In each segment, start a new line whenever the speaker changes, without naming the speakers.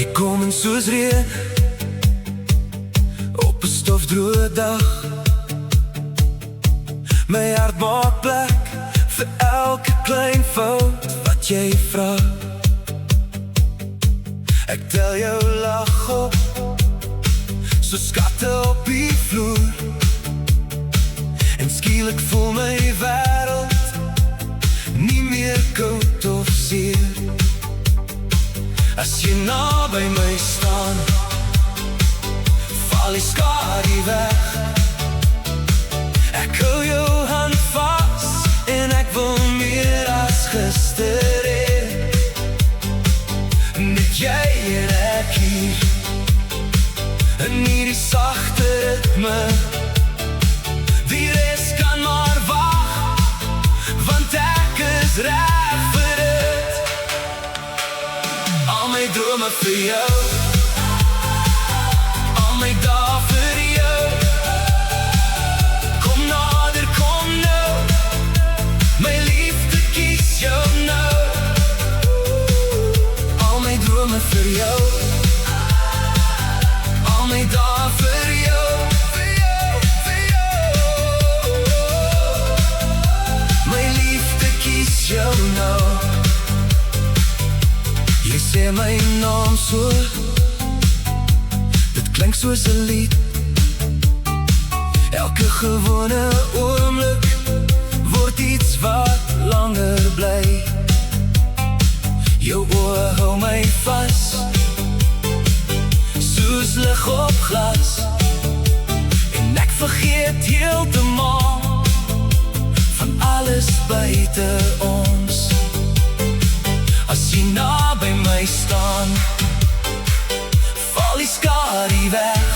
Ek kom in soos reën op 'n stofdroë dag. My hart maak plek vir elke klein fout wat jy vra. Ek tel jou lag op, so skatte op die vloer. En skielik voel my wêreld nie meer koud of seer. As jy naby my staan, val die skadu weg. Ek hou jou hand vas en ek wil meer as gister hê. Net jy en ek hier in hierdie sagte ritme. Die res kan maar wag, want ek is reg vir dit. Al my drome vir jou, al my dae vir jou. Kom nader, kom nou, my liefde kies jou nou. Al my drome vir jou, al my dae vir jou. My liefde kies jou nou. Jy sê my naam so, dit klink soos 'n lied. Elke gewone oomblik word iets wat langer bly. Jou oë hou my vas, soos lig op glas. En ek vergeet heeltemal van alles buite ons. As jy naby my staan, val die skadu weg.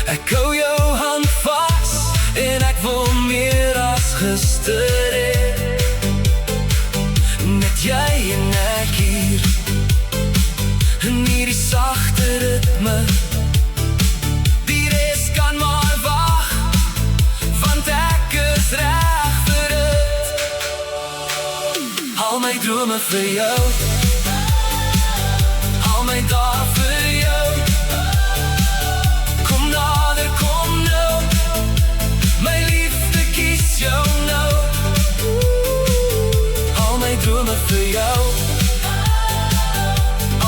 Ek hou jou hand vas en ek wil meer as gister hê. Net jy en ek hier in hierdie sagte ritme. Die res kan maar wag, want ek is reg vir dit. Al my drome vir jou, al my dae vir jou. Kom nader, kom nou, my liefde kies jou nou. Al my drome vir jou,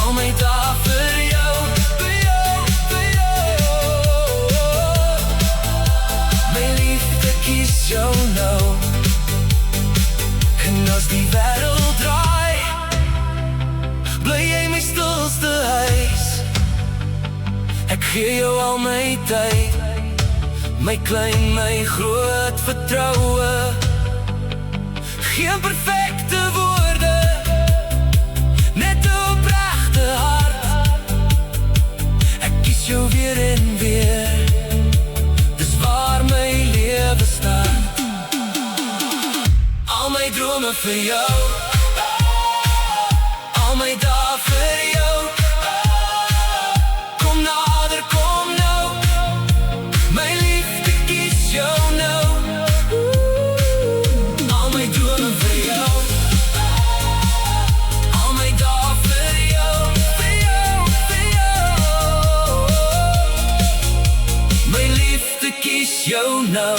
al my dae vir jou, vir jou, vir jou. My liefde kies jou nou. En as die wêreld draai, bly jy my stilste huis. Ek gee jou al my tyd, my klein, my groot vertroue. Geen perfekte woorde, net 'n opregte hart. Ek kies jou weer en weer, dis waar my lewe staan. Al my drome vir jou, al my dae vir jou. Kom nader, kom nou, my liefde kies jou nou. Al my drome vir jou, al my dae vir jou, vir jou, vir jou. My liefde kies jou nou.